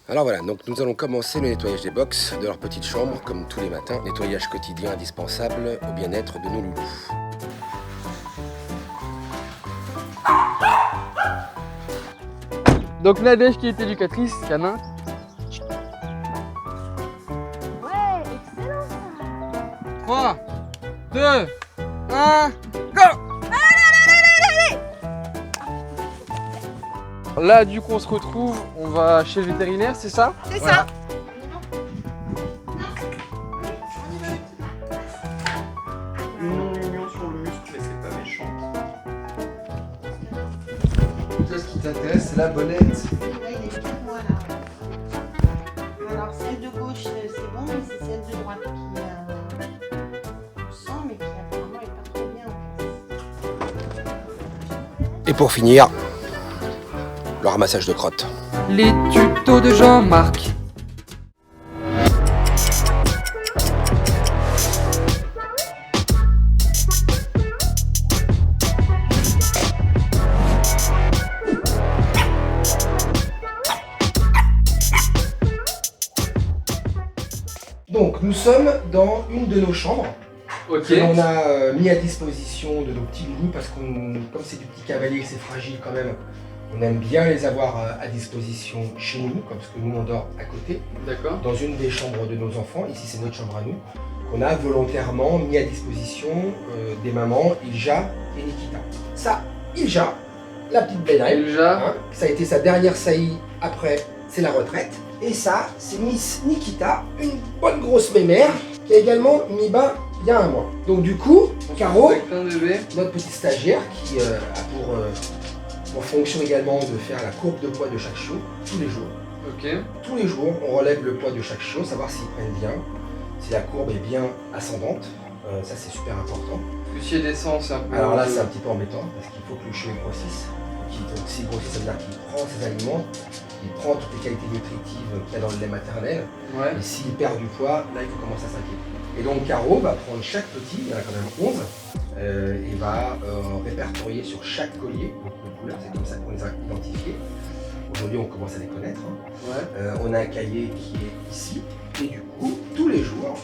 Alors voilà, donc nous allons commencer le nettoyage des box de leur petite chambre, comme tous les matins. Nettoyage quotidien indispensable au bien-être de nos loulous. Donc Nadège qui est éducatrice, canin. Ouais, excellent ça. 3, 2, 1, go! Là du coup on se retrouve, on va chez le vétérinaire, c'est ça? C'est Voilà. ça. Une union sur le muscle, mais c'est pas méchant. Toi ce qui t'intéresse c'est la bonnette. Là, il est 4 mois là. Alors, celle de gauche, c'est bon, mais c'est celle de droite qui sent, mais qui apparemment est pas trop bien en fait. Et pour finir, le ramassage de crottes. Les tutos de Jean-Marc. Donc nous sommes dans une de nos chambres Ok. que l'on a mis à disposition de nos petits loulous parce que comme c'est du petit cavalier, c'est fragile quand même, on aime bien les avoir à disposition chez nous, comme ce que nous on dort à côté, D'accord. dans une des chambres de nos enfants. Ici c'est notre chambre à nous, qu'on a volontairement mis à disposition des mamans Ilja et Nikita. Ça, Ilja, la petite Benrel, Déjà. hein, ça a été sa dernière saillie après, c'est la retraite. Et ça, c'est Miss Nikita, une bonne grosse mémère, qui a également mis bas il y a un mois. Donc du coup, Caro, Avec plein de bébés. notre petite stagiaire, qui a pour fonction également de faire la courbe de poids de chaque chiot, tous les jours. Ok. Tous les jours, on relève le poids de chaque chiot, savoir s'ils prennent bien, si la courbe est bien ascendante. Ça, c'est super important. Plus si elle descend, c'est un peu. Alors là, c'est un petit peu embêtant, parce qu'il faut que le chiot grossisse. Donc s'il grossit, ça veut dire qu'il prend ses aliments, il prend toutes les qualités nutritives qu'il y a dans le lait maternel. Ouais. Et s'il perd du poids, là, il faut commencer à s'inquiéter. Et donc, Caro va prendre chaque petit, il y en a quand même 11, et va répertorier sur chaque collier, donc de couleurs, c'est comme ça qu'on les a identifiés. Aujourd'hui, on commence à les connaître. Hein. Ouais. On a un cahier qui est ici, et du coup, tous les jours,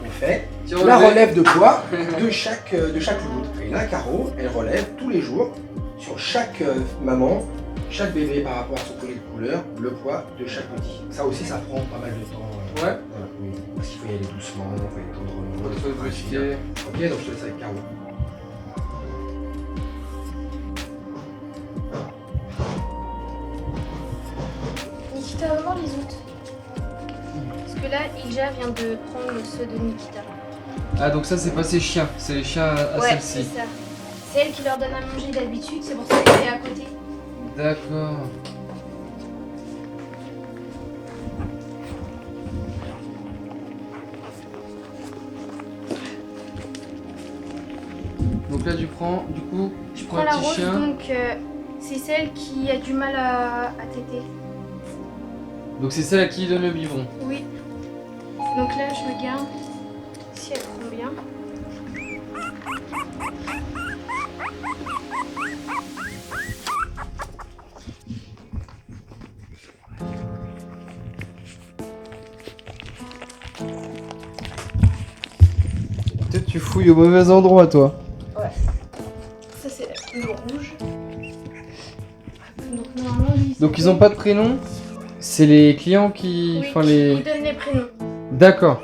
on fait Petit la relevé. relève de poids de chaque loulou. Et là, Caro, elle relève tous les jours sur chaque maman, chaque bébé par rapport à son collier de couleur, le poids de chaque petit. Ça aussi, ça prend pas mal de temps. Ouais. Voilà, oui. Parce qu'il faut y aller doucement, il faut y aller tendrement. Faut se brusquer. Ok, donc je te laisse avec Caro. Nikita, va voir les autres. Parce que là, Ilja vient de prendre ceux de Nikita. Ah donc ça c'est pas ses chiens, c'est les chiens à Ouais, c'est celle-ci. ça. C'est elle qui leur donne à manger d'habitude, c'est pour ça qu'elle est à côté. D'accord. Donc là tu prends, du coup, Je prends prends un la petit rose, chien. donc c'est celle qui a du mal à téter. Donc c'est celle à qui il donne le biberon. Oui. Donc là, je regarde si elle prend bien. Peut-être tu fouilles au mauvais endroit, toi. Ça, c'est le rouge. Donc normalement, lui, Donc ils ont pas de prénom. C'est les clients qui oui, font qui les. donnent les prénoms. D'accord.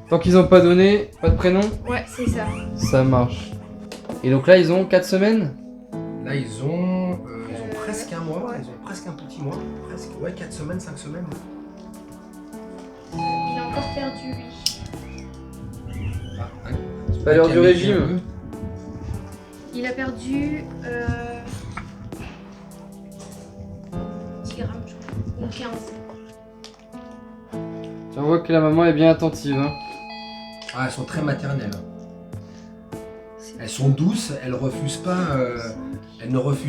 Tant qu'ils ont pas donné, pas de prénom, Ouais, c'est ça. ça marche. Et donc là ils ont 4 semaines. Là, ils ont presque un mois, ils ont presque un petit mois, presque, ouais, 4 semaines, 5 semaines. Il a encore perdu, lui. Ah, ouais. Pas l'heure du Calmer un régime. peu. Il a perdu 10 grammes, je crois. Ou 15. Tu vois que la maman est bien attentive. Hein. Ah, elles sont très maternelles. Elles sont douces, elles ne refusent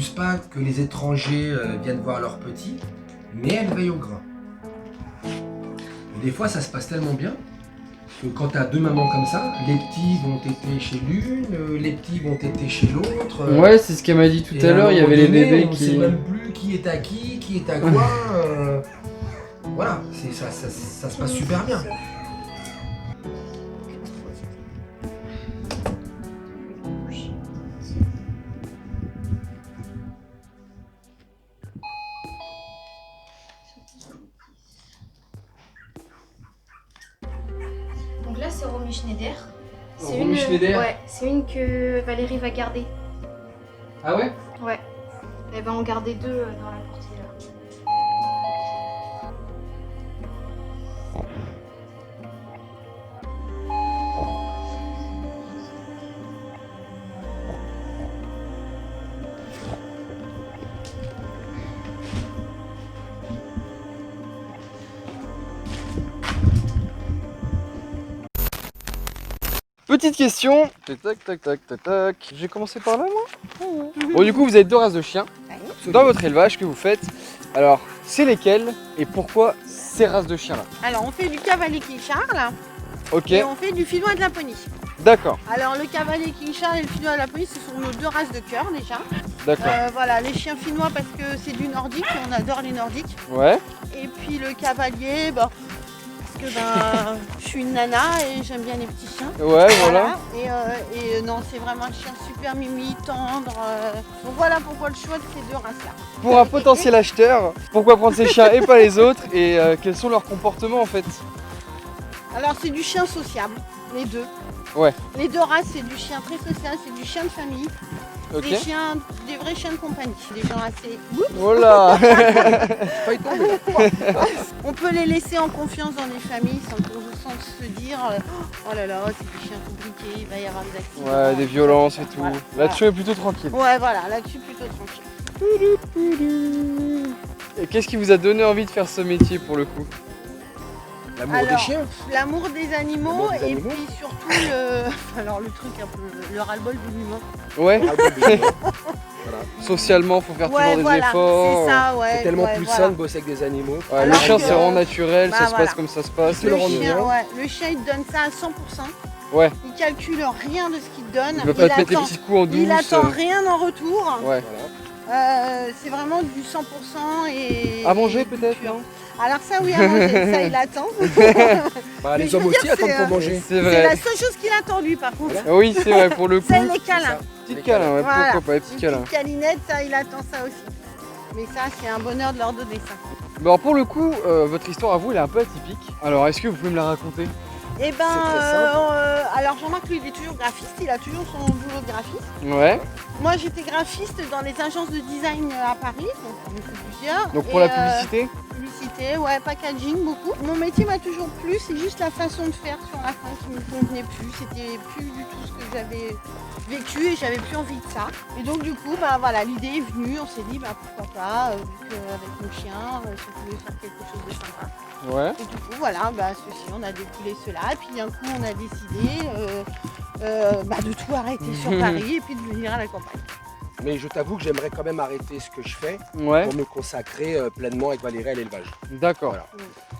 pas que les étrangers viennent voir leurs petits, mais elles veillent au grain. Et des fois, ça se passe tellement bien que quand tu as deux mamans comme ça, les petits vont téter chez l'une, les petits vont téter chez l'autre. Ouais, c'est ce qu'elle m'a dit tout Et à l'heure, un il y moment avait les donné, bébés on qui. sait même plus qui est à qui qui est à quoi. Voilà, ça se passe super bien. Donc là, c'est Romy Schneider. Romy Schneider. Ouais, c'est une que Valérie va garder. Ah ouais? Ouais. Elle va en garder 2 dans la portière. Petite question. Tac, tac, tac, tac, tac. J'ai commencé par là, moi. Bon, du coup, vous avez 2 races de chiens dans votre élevage que vous faites. Alors, c'est lesquelles et pourquoi ces races de chiens-là? Alors, on fait du cavalier King Charles Ok, et on fait du Finnois de Laponie. d'accord, Alors, le cavalier King Charles et le Finnois de Laponie, ce sont nos 2 races de cœur déjà. d'accord. Voilà, les chiens finnois parce que c'est du nordique et on adore les nordiques. Ouais, Et puis le cavalier, parce que je suis une nana et j'aime bien les petits chiens. ouais, voilà. Et non, c'est vraiment un chien super mimi, tendre. Donc voilà pourquoi le choix de ces 2 races-là. Pour un potentiel acheteur, pourquoi prendre ces chiens et pas les autres? Et quels sont leurs comportements en fait? Alors c'est du chien sociable, les 2. Ouais. Les 2 races, c'est du chien très social, c'est du chien de famille. Ok. Des vrais chiens de compagnie, des gens assez... Voilà. On peut les laisser en confiance dans les familles sans se dire oh là là, c'est des chiens compliqués, il va y avoir des accidents. Ouais, des violences et tout. Voilà. Là-dessus, on est plutôt tranquille. Ouais, voilà, là-dessus plutôt tranquille. Et qu'est-ce qui vous a donné envie de faire ce métier pour le coup? L'amour des Alors, chiens. L'amour des animaux L'amour des et animaux. puis surtout alors le truc un peu, le ras-le-bol de l'humain. Ouais, Voilà. socialement, faut faire Ouais, toujours des voilà, efforts. c'est ça, ouais. C'est tellement ouais, plus voilà. sain de bosser avec des animaux. Ouais, le Alors chien, que- c'est vraiment naturel, Bah, ça se voilà. passe comme ça se passe. Le Le rendre chien, bien. ouais, le chien, il te donne ça à 100%. Ouais. Il calcule rien de ce qu'il te donne. Il veut pas te mettre les attend, petits coups en douce. il attend rien en retour. Ouais. C'est vraiment du 100% et... À manger peut-être, pur. non? Alors ça oui, à manger, ça il attend. Bah, Mais les je hommes veux aussi dire, attendent c'est, pour manger. C'est C'est vrai. la seule chose qu'il attend lui par contre. Oui, c'est vrai, pour le coup. C'est les câlins. Petite câlin, ouais, Voilà. pourquoi pas, les petits Une câlins. petite câlinette, ça il attend ça aussi. Mais ça c'est un bonheur de leur donner ça. Bon, alors, pour le coup, votre histoire à vous, elle est un peu atypique. Alors, est-ce que vous pouvez me la raconter? Et ben, C'est très simple. alors Jean-Marc lui il est toujours graphiste, il a toujours son boulot de graphiste. Ouais. Moi j'étais graphiste dans les agences de design à Paris, donc j'en ai fait plusieurs. Donc pour Et, la publicité? Publicité, ouais, packaging, beaucoup. Mon métier m'a toujours plu, c'est juste la façon de faire sur la fin qui me convenait plus. C'était plus du tout ce que j'avais vécu et j'avais plus envie de ça. Et donc du coup, bah voilà, l'idée est venue, on s'est dit bah pourquoi pas, vu qu'avec mon chien, si on pouvait faire quelque chose de sympa. Ouais. Et du coup, voilà, bah ceci, on a découlé cela, et puis d'un coup, on a décidé de tout arrêter sur Paris et puis de venir à la campagne. Mais je t'avoue que j'aimerais quand même arrêter ce que je fais Ouais. pour me consacrer pleinement avec Valérie à l'élevage. D'accord. Voilà.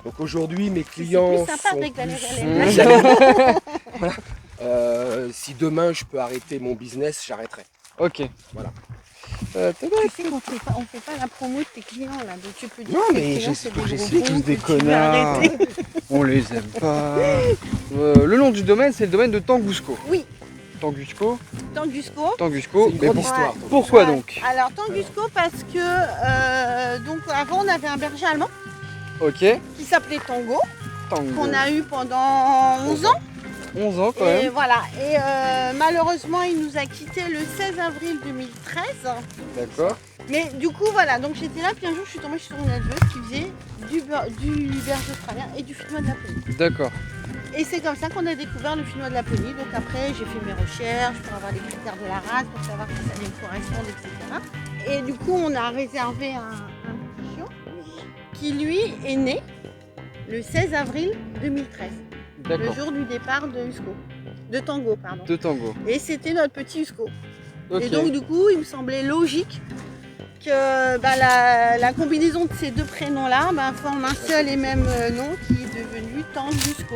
Donc aujourd'hui, mes C'est clients plus sympa sont avec plus- Valérie. Si demain je peux arrêter mon business, j'arrêterai. Ok. Voilà. Tu sais qu'on fait pas la promo de tes clients là, donc tu peux dire Non, que tes mais clients, je- c'est des je gros sais cons tous des que tu veux connards. arrêter. On les aime pas. Le nom du domaine, c'est le domaine de Tangousco. Oui, Tangousco. Tangusko. Tangousco. C'est une grande Mais histoire. Ouais. pourquoi Ouais. donc? Alors Tangusko parce que donc avant on avait un berger allemand Ok. qui s'appelait Tango, Tango. qu'on a eu pendant 11 ans. 11 ans quand Et même. voilà. Et malheureusement il nous a quittés le 16 avril 2013. D'accord. Mais du coup voilà, donc j'étais là, puis un jour je suis tombée sur une éleveuse qui faisait du berger australien et du finnois de Laponie. D'accord. Et c'est comme ça qu'on a découvert le finnois de Laponie. Donc après, j'ai fait mes recherches pour avoir les critères de la race, pour savoir si ça allait me correspondre, etc. Et du coup, on a réservé un petit chiot qui, lui, est né le 16 avril 2013, le D'accord. jour du départ de Usco. De Tango, pardon. De Tango. Et c'était notre petit Usco. Ok. Et donc, du coup, il me semblait logique que la combinaison de ces deux prénoms-là forme un seul et même nom qui est devenu Tangusko.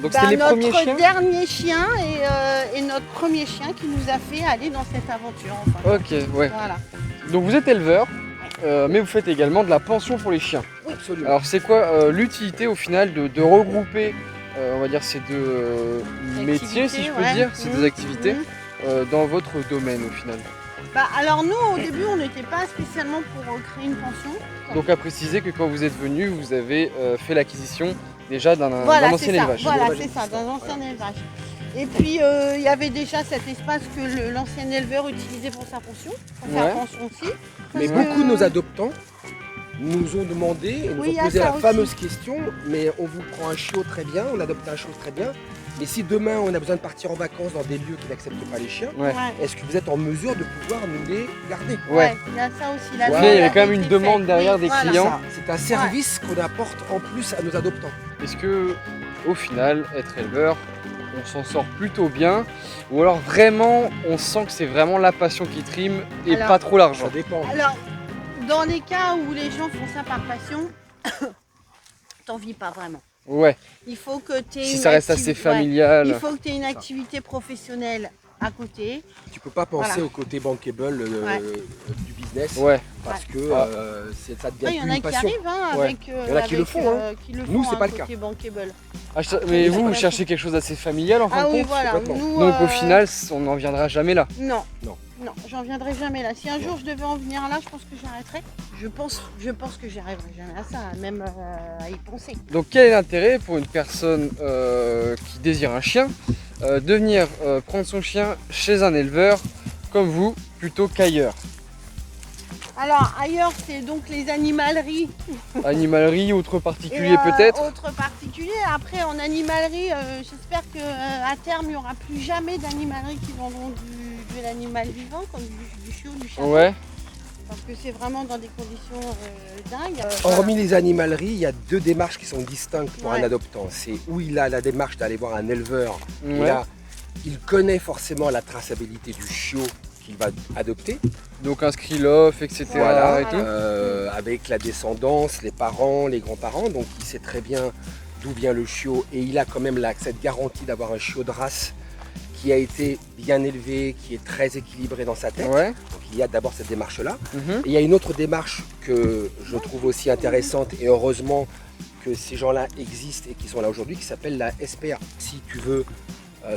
Donc c'était les premiers chiens? Notre dernier chien et notre premier chien qui nous a fait aller dans cette aventure. Enfin. Ok, ouais. Voilà. Donc vous êtes éleveur mais vous faites également de la pension pour les chiens. Absolument. Alors c'est quoi l'utilité au final de regrouper, on va dire ces deux métiers, si je peux ouais. dire, ces deux activités Mhm. dans votre domaine au final? Bah, alors nous, au début, on n'était pas spécialement pour créer une pension. Donc à préciser que quand vous êtes venu, vous avez fait l'acquisition déjà d'un Voilà, ancien c'est ça. élevage. Voilà, c'est ça, d'un ancien élevage. Et puis, il y avait déjà cet espace que l'ancien éleveur utilisait pour sa pension, pour Ouais. sa pension aussi. Mais Parce beaucoup que- de nos adoptants nous ont demandé, et nous Oui, il y ont a posé ça la aussi. fameuse question, mais on vous prend un chiot très bien, on adopte un chiot très bien, mais si demain on a besoin de partir en vacances dans des lieux qui n'acceptent pas les chiens, Ouais. Ouais. est-ce que vous êtes en mesure de pouvoir nous les garder? Ouais. Il y a ça aussi. Ouais. Au final, il y avait quand même avait une été demande faite. derrière Oui, des voilà. clients. C'est un service qu'on apporte en plus à nos adoptants. Est-ce que au final, être éleveur, on s'en sort plutôt bien, ou alors vraiment, on sent que c'est vraiment la passion qui trime et Alors- pas trop l'argent? Ça dépend. Alors, dans les cas où les gens font ça par passion, t'en vis pas vraiment. Ouais, Il faut que tu aies si ça reste assez familial. Il faut que tu aies une activité professionnelle à côté. Tu peux pas penser Voilà. au côté bankable du business Ouais, parce que Ah. ça devient Il y en plus a une qui passion. arrivent hein, Ouais. avec. Il y en a qui le font, hein. Qui le Nous, font, c'est pas le côté bankable. Ah, mais vous, vous Voilà. cherchez quelque chose d'assez familial en fin Ah de oui, compte. voilà. complètement. Nous, Donc au final, on n'en viendra jamais là. Non. Non. Non, j'en viendrai jamais là. Si un jour je devais en venir là, je pense que j'arrêterais. Je pense que j'arriverai jamais à ça, même à y penser. Donc quel est l'intérêt pour une personne qui désire un chien de venir prendre son chien chez un éleveur comme vous plutôt qu'ailleurs? Alors ailleurs, c'est donc les animaleries. Animalerie, autre Et, particulier peut-être? Autre particulier. Après, en animalerie, j'espère qu'à terme, il n'y aura plus jamais d'animalerie qui vendront de l'animal vivant, comme du chiot, du chaton. Ouais, Parce que c'est vraiment dans des conditions dingues. Hormis les animaleries, il y a deux démarches qui sont distinctes pour Ouais. un adoptant. C'est où il a la démarche d'aller voir un éleveur. Et ouais. là, il connaît forcément la traçabilité du chiot qu'il va adopter. Donc inscrit l'offre, etc. Voilà, et tout. avec la descendance, les parents, les grands-parents. Donc il sait très bien d'où vient le chiot et il a quand même cette garantie d'avoir un chiot de race qui a été bien élevé, qui est très équilibré dans sa tête. Ouais. Donc il y a d'abord cette démarche-là. Mhm. Et il y a une autre démarche que je trouve aussi intéressante et heureusement que ces gens-là existent et qui sont là aujourd'hui qui s'appelle la SPA. Si tu veux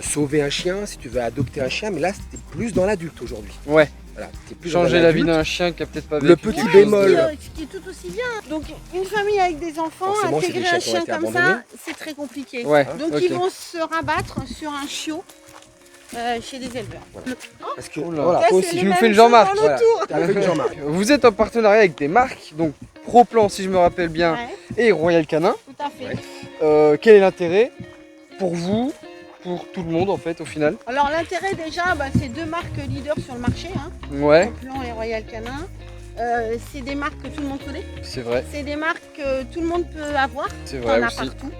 sauver un chien, si tu veux adopter un chien, mais là c'était plus dans l'adulte aujourd'hui. Ouais. Voilà, t'es plus dans Changer la vie l'adulte. d'un chien qui a peut-être pas Le vécu petit quelque chose bémol. de- Ce qui est tout aussi bien. Donc une famille avec des enfants, Forcément, c'est des intégrer un chiens qui ont chien été comme abandonnés. ça, c'est très compliqué. Ouais, Donc ok. ils vont se rabattre sur un chiot chez des éleveurs. Parce que Oh là. voilà, Ça, toi c'est aussi, les tu nous mêmes fais le choses Jean-Marc. dans Voilà. l'autour. t'as fait Jean-Marc. Vous êtes en partenariat avec des marques, donc Pro-Plan si je me rappelle bien, Ouais, et Royal Canin. tout à fait. Ouais. Quel est l'intérêt pour vous, pour tout le monde en fait au final? Alors l'intérêt déjà, c'est deux marques leaders sur le marché, hein, Ouais, Plan et Royal Canin. C'est des marques que tout le monde connaît. c'est vrai, C'est des marques que tout le monde peut avoir. c'est T'en vrai as aussi. partout.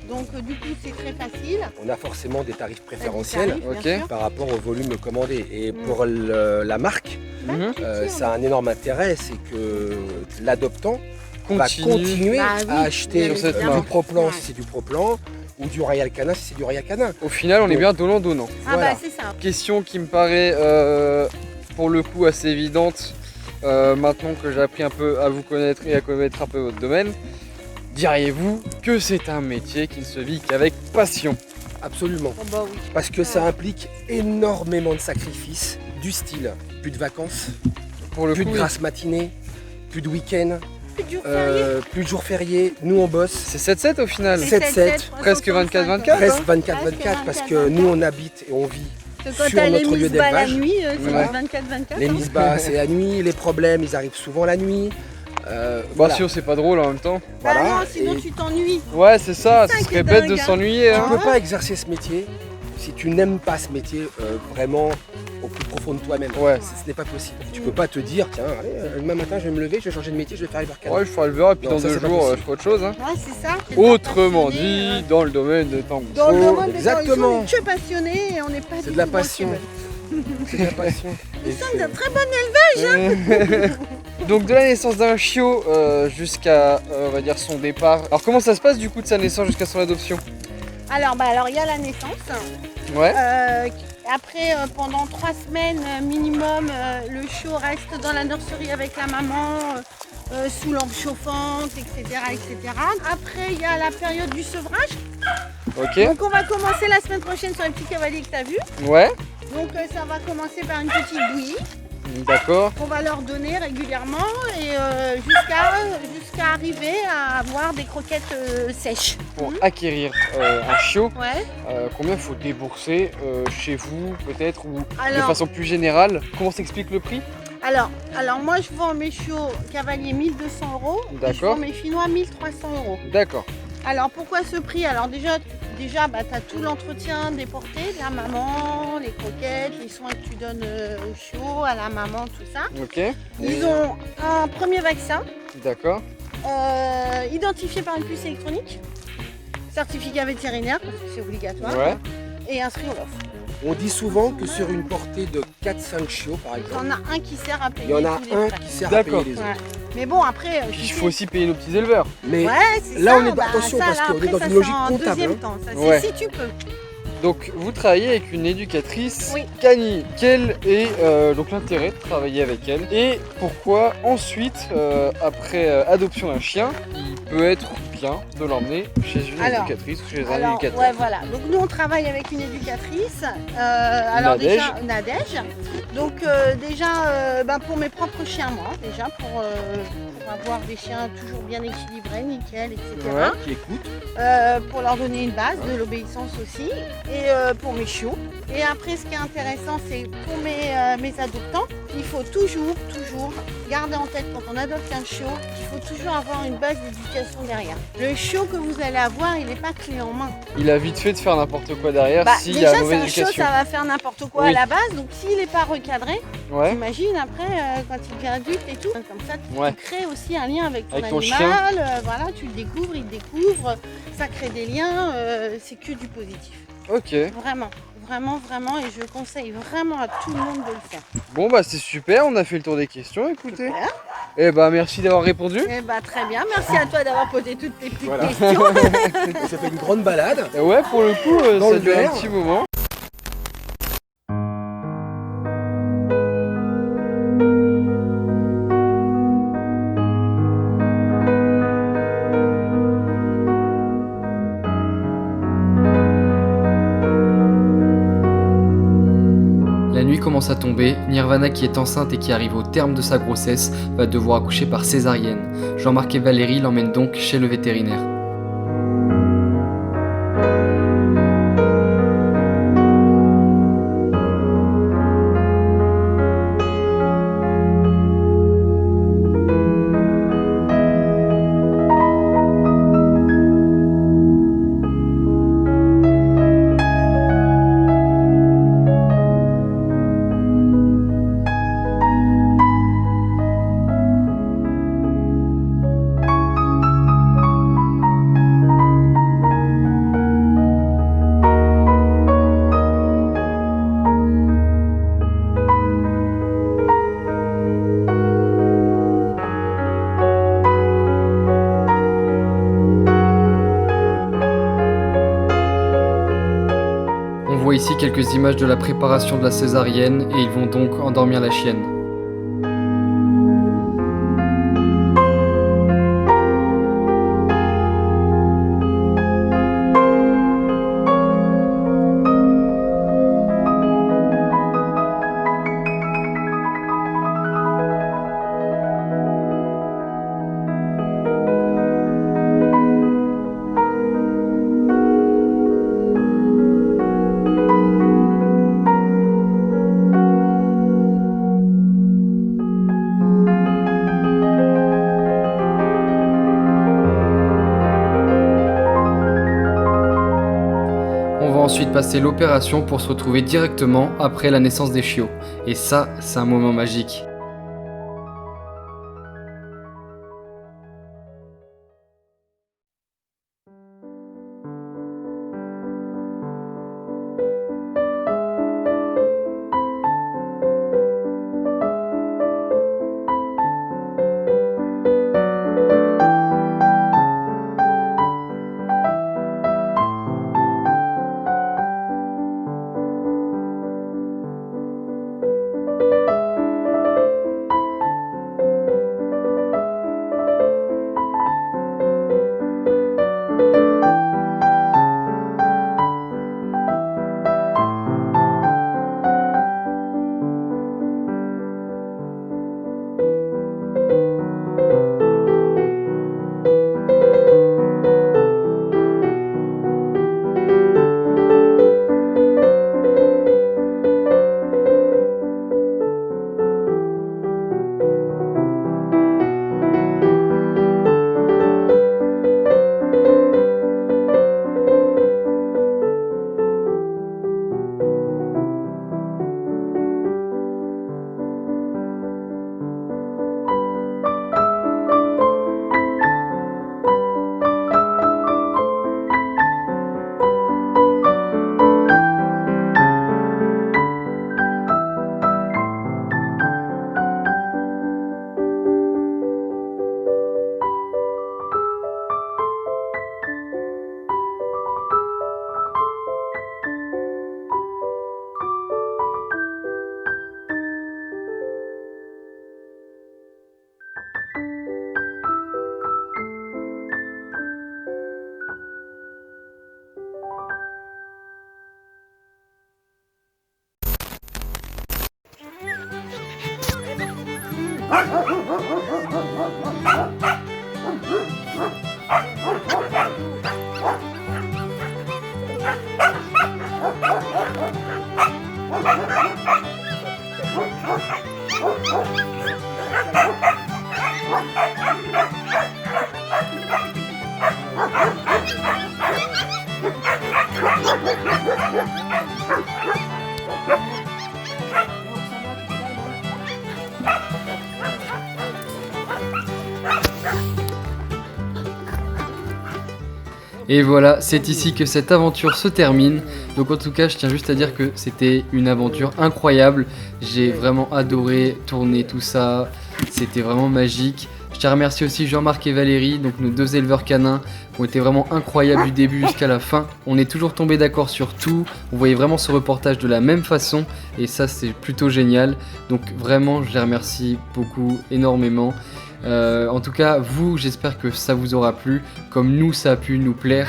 Donc du coup c'est très facile. On a forcément des tarifs préférentiels Tarif, bien ok. sûr. par rapport au volume commandé. Et Mm. pour la marque, Mhm. ça a un énorme intérêt, c'est que l'adoptant va Continue. continuer Bah oui, à acheter bien évidemment. du Pro-Plan Ouais. si c'est du Pro-Plan ou du Royal Canin si c'est du Royal Canin. Au final, on est Donc- bien donnant-donnant. Ah Voilà. bah c'est ça. Question qui me paraît pour le coup assez évidente maintenant que j'ai appris un peu à vous connaître et à connaître un peu votre domaine. Diriez-vous que c'est un métier qui ne se vit qu'avec passion? Absolument. Oh, bah oui. Parce que ça implique énormément de sacrifices, du style plus de vacances, Pour le plus coup, de oui. grasses matinées, plus de week-ends, Plus dur férié. plus de jours fériés. Nous on bosse c'est 7-7 au final. C'est 7-7, presque 24-24. presque 24-24 parce que nous on habite et on vit. Parce que quand sur t'as les notre lieu mises bas la d'élevage. nuit, c'est Ouais. 24-24. Les hein. mises bas c'est la nuit, les problèmes ils arrivent souvent la nuit. Bah Voilà. sûr, c'est pas drôle en même temps. Bah Voilà. non, sinon Et tu t'ennuies. Ouais, c'est ça, C'est ça ce qui serait est bête dingue, de hein. s'ennuyer. tu Hein. peux pas exercer ce métier si tu n'aimes pas ce métier vraiment au plus profond de toi-même. Ouais. Ce n'est pas possible. Tu peux pas te dire tiens, allez, demain matin je vais me lever, je vais changer de métier, je vais faire les barcades. Ouais, je ferai le verre et puis Non, dans ça, 2 c'est pas jours, possible. je ferai autre chose. Hein. Ouais, c'est ça. C'est Autrement passionné, dit, dans le domaine de tango. dans le domaine des Exactement. on est que passionné et on n'est pas C'est du de la tout passion. bankable. C'est de la passion. Nous sommes d'un très bon Donc de la naissance d'un chiot jusqu'à on va dire son départ. Alors comment ça se passe du coup de sa naissance jusqu'à son adoption? Alors il y a la naissance. Ouais. Après, pendant 3 semaines minimum, le chiot reste dans la nurserie avec la maman, sous lampe chauffante, etc., etc. Après, il y a la période du sevrage. Ok. Donc on va commencer la semaine prochaine sur les petits cavaliers que tu as vus. Ouais. Donc ça va commencer par une petite bouillie D'accord. qu'on va leur donner régulièrement et jusqu'à arriver à avoir des croquettes sèches. Pour acquérir un chiot, Ouais. combien il faut débourser chez vous peut-être ou de Alors, façon plus générale? Comment s'explique le prix? alors moi je vends mes chiots cavaliers 1 200 €. Et je vends D'accord. mes Finnois 1 300 €. D'accord. Alors pourquoi ce prix? Alors déjà bah, tu as tout l'entretien des portées, de la maman, les croquettes, les soins que tu donnes au chiot, à la maman, tout ça. Ok. Ils ont un premier vaccin D'accord. identifié par une puce électronique, certificat vétérinaire parce que c'est obligatoire, Ouais. et inscrit au LOF. On dit souvent que sur une portée de 4-5 chiots, par Il y exemple, en a un qui sert à payer il y en a tous les un frais. qui sert à D'accord. payer les Ouais. autres. Mais bon, après, Puis il faut aussi payer nos petits éleveurs. Mais Ouais, c'est là, ça, on est attention, parce qu'on est après, dans ça, une c'est logique en comptable, deuxième hein. temps, ça, Ouais. c'est si tu peux. Donc vous travaillez avec une éducatrice Oui. canine. Quel est donc l'intérêt de travailler avec elle et pourquoi ensuite, après adoption d'un chien, il peut être bien de l'emmener chez une Alors, éducatrice ou chez un Alors, éducateur? ouais, voilà. Donc nous, on travaille avec une éducatrice. Alors Nadège. déjà, Nadège. Donc déjà, pour mes propres chiens, moi, déjà pour avoir des chiens toujours bien équilibrés, nickel, etc. Ouais. Qui écoute. Pour leur donner une base, de l'obéissance aussi, et pour mes chiots. Et après, ce qui est intéressant, c'est pour mes adoptants, il faut toujours garder en tête quand on adopte un chiot, qu'il faut toujours avoir une base d'éducation derrière. Le chiot que vous allez avoir, il n'est pas clé en main. Il a vite fait de faire n'importe quoi derrière s'il y a Déjà, c'est mauvaise un chiot, éducation. ça va faire n'importe quoi Oui. à la base, donc s'il n'est pas recadré, Ouais. t'imagines après, quand il devient adulte et tout, comme ça, tu Ouais. crées aussi un lien avec ton Avec ton animal, voilà, tu le découvres, il te découvre, ça crée des liens, c'est que du positif. Ok. Vraiment, vraiment, et je conseille vraiment à tout le monde de le faire. Bon bah c'est super, on a fait le tour des questions, écoutez. Super. Et bah merci d'avoir répondu. Eh bah, très bien, merci à toi d'avoir posé toutes tes petites Voilà. questions. Et ça fait une grande balade. Et ouais, pour le coup, Dans ça le dure un verre. petit moment. La nuit commence à tomber, Nirvana qui est enceinte et qui arrive au terme de sa grossesse va devoir accoucher par césarienne. Jean-Marc et Valérie l'emmènent donc chez le vétérinaire. On voit ici quelques images de la préparation de la césarienne et ils vont donc endormir la chienne. On va ensuite passer l'opération pour se retrouver directement après la naissance des chiots. Et ça, c'est un moment magique. Et voilà, c'est ici que cette aventure se termine. Donc en tout cas, je tiens juste à dire que c'était une aventure incroyable. J'ai vraiment adoré tourner tout ça. C'était vraiment magique. Je tiens à remercier aussi Jean-Marc et Valérie, donc nos 2 éleveurs canins, qui ont été vraiment incroyables du début jusqu'à la fin. On est toujours tombé d'accord sur tout. On voyait vraiment ce reportage de la même façon. Et ça, c'est plutôt génial. Donc vraiment, je les remercie beaucoup, énormément. En tout cas, vous, j'espère que ça vous aura plu, comme nous, ça a pu nous plaire.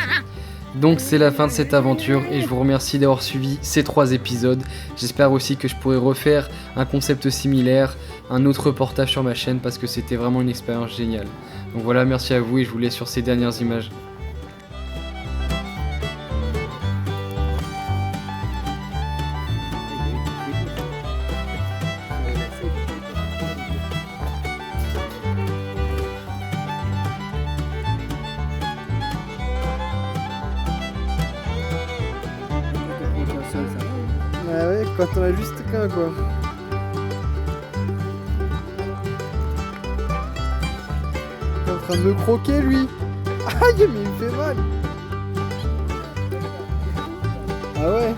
Donc c'est la fin de cette aventure et je vous remercie d'avoir suivi ces 3 épisodes. J'espère aussi que je pourrai refaire un concept similaire, un autre reportage sur ma chaîne parce que c'était vraiment une expérience géniale. Donc voilà, merci à vous et je vous laisse sur ces dernières images. Ah ouais, quand on a juste qu'un quoi. Il est en train de me croquer lui. Aïe, mais il me fait mal. Ah ouais.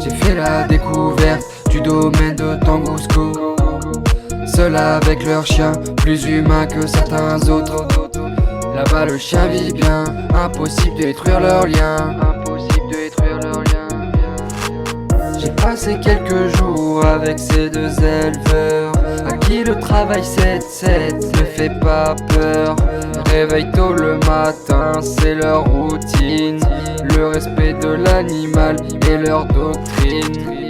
J'ai fait la découverte du domaine de Tangousco. Seul avec leur chien, plus humain que certains autres. Là-bas le chien vit bien, impossible de détruire leur lien. J'ai passé quelques jours avec ces 2 éleveurs, à qui le travail 7-7 ne fait pas peur. Réveille tôt le matin, c'est leur routine, le respect de l'animal et leur doctrine.